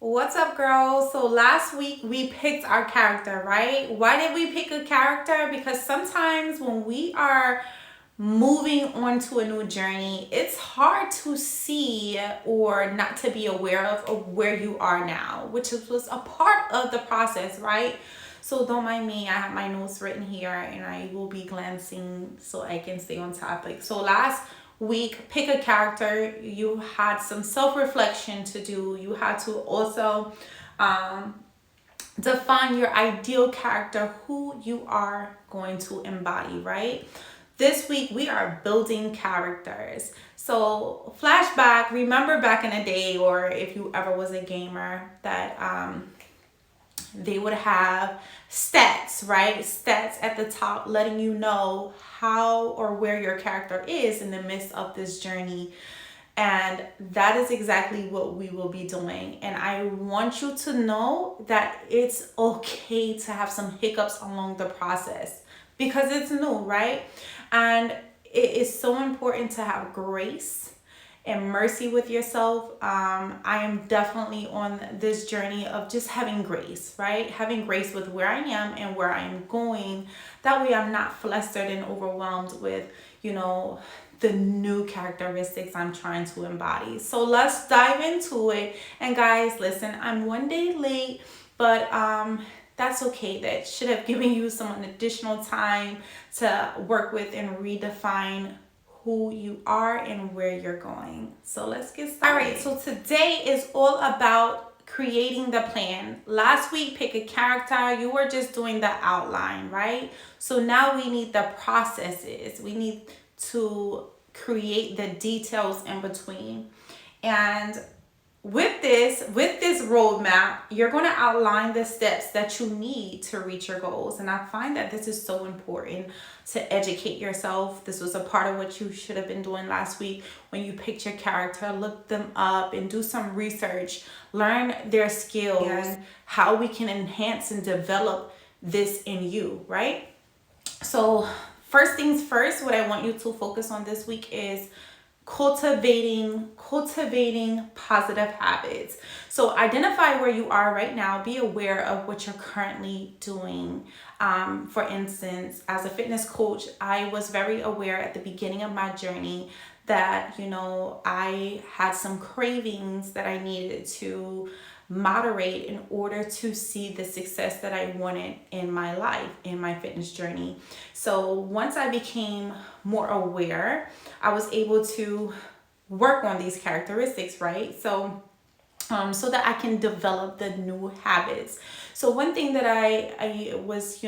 What's up, girls? So last week we picked our character, right? Why did we pick a character? Because sometimes when we are moving on to a new journey, it's hard to see or not to be aware of where you are now, was a part of the process, right? So don't mind me, I have my notes written here and I will be glancing so I can stay on topic. So last week, pick a character. You had some self-reflection to do. You had to also um, define your ideal character, who you are going to embody, right? This week we are building characters. So flashback, remember back in the day, or if you ever was a gamer, that they would have stats, right? Stats at the top letting you know how or where your character is in the midst of this journey. And that is exactly what we will be doing. And I want you to know that it's okay to have some hiccups along the process because it's new, right? And it is so important to have grace and mercy with yourself. I am definitely on this journey of just having grace, right? Having grace with where I am and where I am going. That way I'm not flustered and overwhelmed with, the new characteristics I'm trying to embody. So let's dive into it. And guys, listen, I'm one day late, but that's okay. That should have given you some additional time to work with and redefine who you are and where you're going. So let's get started. All right, so today is all about creating the plan. Last week, pick a character. You were just doing the outline, right? So now we need the processes. We need to create the details in between. And with this roadmap, you're going to outline the steps that you need to reach your goals. And I find that this is so important to educate yourself. This was a part of what you should have been doing last week when you picked your character. Look them up and do some research, learn their skills, and how we can enhance and develop this in you, right? So first things first, what I want you to focus on this week is cultivating positive habits. So identify where you are right now. Be aware of what you're currently doing. For instance, as a fitness coach, I was very aware at the beginning of my journey that I had some cravings that I needed to moderate in order to see the success that I wanted in my life, in my fitness journey. So once I became more aware, I was able to work on these characteristics, right? So that I can develop the new habits. So one thing that I was,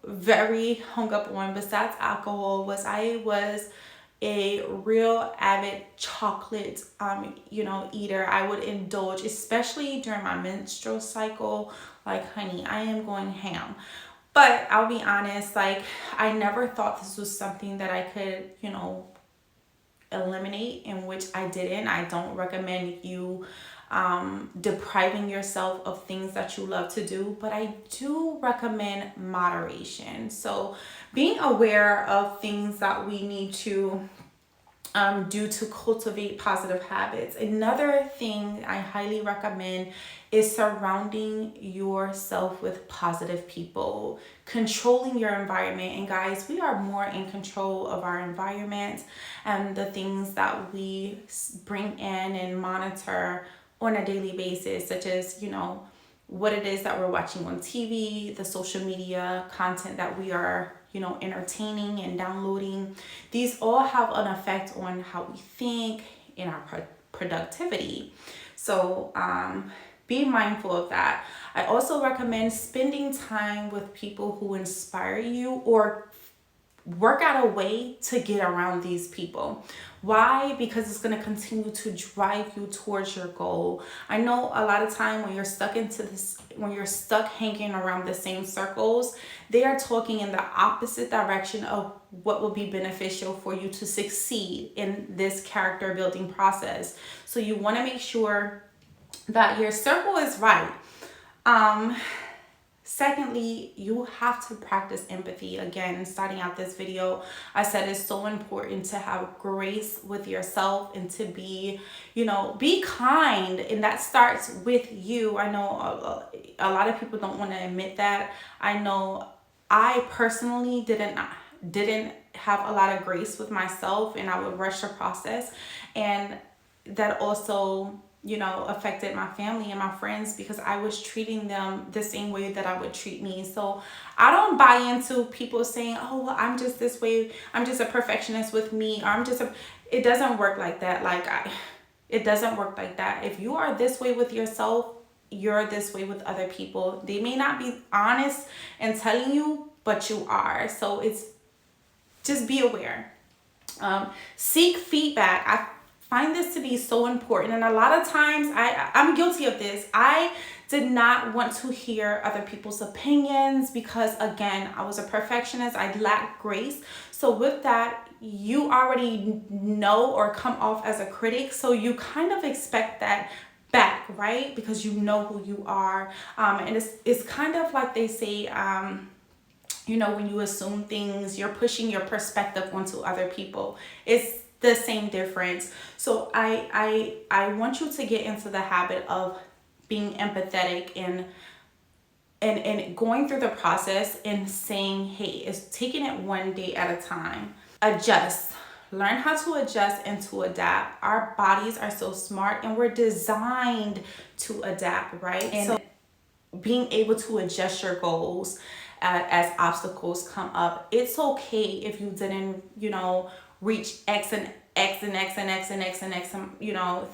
very hung up on besides alcohol was I was a real avid chocolate eater. I would indulge, especially during my menstrual cycle. Like, honey, I am going ham. But I'll be honest, like, I never thought this was something that I could, eliminate, in which I didn't. I don't recommend you depriving yourself of things that you love to do, but I do recommend moderation. So being aware of things that we need to do to cultivate positive habits. Another thing I highly recommend is surrounding yourself with positive people, controlling your environment. And guys, we are more in control of our environment and the things that we bring in and monitor on a daily basis, such as, what it is that we're watching on TV, the social media content that we are, entertaining and downloading. These all have an effect on how we think in our productivity. So be mindful of that. I also recommend spending time with people who inspire you, or work out a way to get around these people. Why? Because it's going to continue to drive you towards your goal. I know a lot of time when you're stuck hanging around the same circles, they are talking in the opposite direction of what will be beneficial for you to succeed in this character building process. So you want to make sure that your circle is right. Secondly, you have to practice empathy. Again, starting out this video, I said it's so important to have grace with yourself and to be, be kind. And that starts with you. I know a lot of people don't want to admit that. I know I personally didn't have a lot of grace with myself, and I would rush the process. And that also affected my family and my friends because I was treating them the same way that I would treat me. So I don't buy into people saying, oh, well, I'm just this way, I'm just a perfectionist with me, or it doesn't work like that. It doesn't work like that. If you are this way with yourself, you're this way with other people. They may not be honest and telling you, but you are. So it's just be aware. Seek feedback. I find this to be so important, and a lot of times I'm guilty of this. I did not want to hear other people's opinions because, again, I was a perfectionist. I lacked grace. So with that, you already know or come off as a critic, so you kind of expect that back, right? Because you know who you are. And it's kind of like they say, when you assume things, you're pushing your perspective onto other people. It's the same difference. So I want you to get into the habit of being empathetic and going through the process and saying, hey, it's taking it one day at a time. Adjust. Learn how to adjust and to adapt. Our bodies are so smart and we're designed to adapt, right? And so being able to adjust your goals as obstacles come up. It's okay if you didn't, reach X and X and X and X and X and X,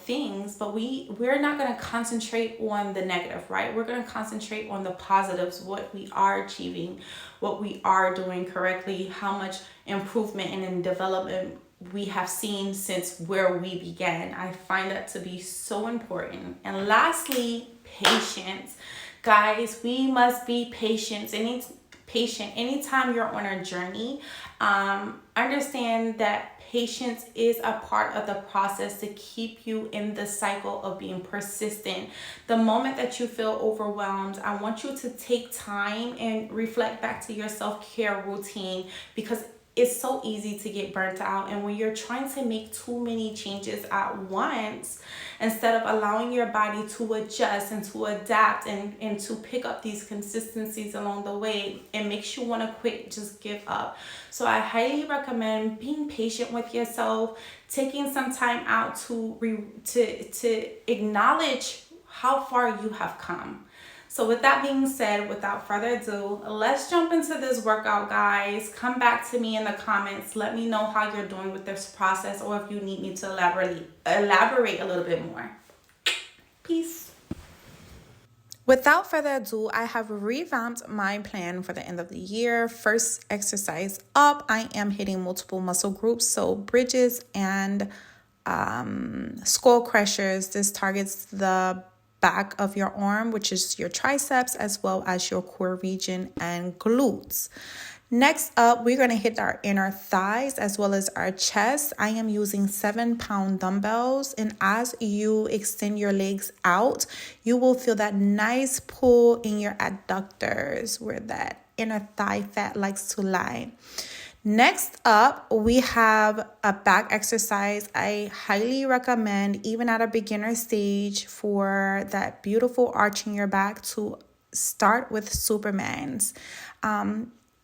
things, but we're not going to concentrate on the negative, right? We're going to concentrate on the positives, what we are achieving, what we are doing correctly, how much improvement and development we have seen since where we began. I find that to be so important. And lastly, patience. Guys, we must be patient. Anytime you're on a journey. Understand that patience is a part of the process to keep you in the cycle of being persistent. The moment that you feel overwhelmed, I want you to take time and reflect back to your self-care routine, because it's so easy to get burnt out. And when you're trying to make too many changes at once, instead of allowing your body to adjust and to adapt and to pick up these consistencies along the way, it makes you want to quit, just give up. So I highly recommend being patient with yourself, taking some time out to acknowledge how far you have come. So with that being said, without further ado, let's jump into this workout, guys. Come back to me in the comments. Let me know how you're doing with this process, or if you need me to elaborate a little bit more. Peace. Without further ado, I have revamped my plan for the end of the year. First exercise up, I am hitting multiple muscle groups, so bridges and skull crushers. This targets the back of your arm, which is your triceps, as well as your core region and glutes. Next up, we're going to hit our inner thighs as well as our chest. I am using 7-pound dumbbells, and as you extend your legs out, you will feel that nice pull in your adductors where that inner thigh fat likes to lie. Next up, we have a back exercise. I highly recommend, even at a beginner stage, for that beautiful arch in your back, to start with Superman's.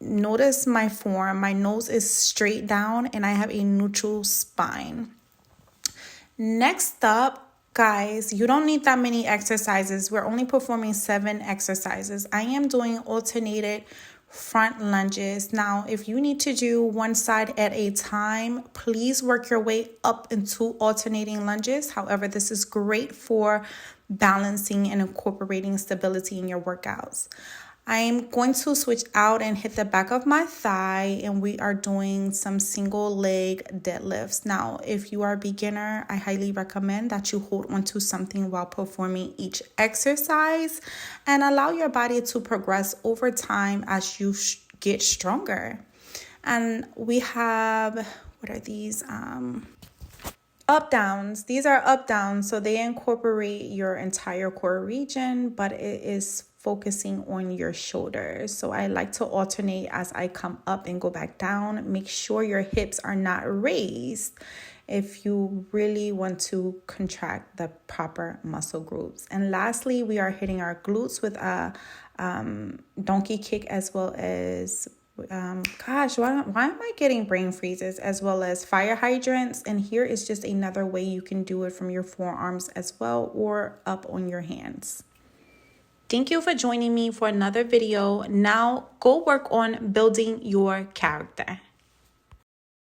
Notice my form. My nose is straight down and I have a neutral spine. Next up, guys, you don't need that many exercises. We're only performing 7 exercises. I am doing alternated front lunges. Now, if you need to do one side at a time, please work your way up into alternating lunges. However, this is great for balancing and incorporating stability in your workouts. I'm going to switch out and hit the back of my thigh, and we are doing some single leg deadlifts. Now, if you are a beginner, I highly recommend that you hold onto something while performing each exercise and allow your body to progress over time as you get stronger. And we have, what are these? up downs. These are up downs, so they incorporate your entire core region, but it is focusing on your shoulders. So I like to alternate as I come up and go back down. Make sure your hips are not raised if you really want to contract the proper muscle groups. And lastly, we are hitting our glutes with a donkey kick, as well as why am I getting brain freezes, as well as fire hydrants. And here is just another way you can do it from your forearms as well, or up on your hands. Thank you for joining me for another video. Now go work on building your character.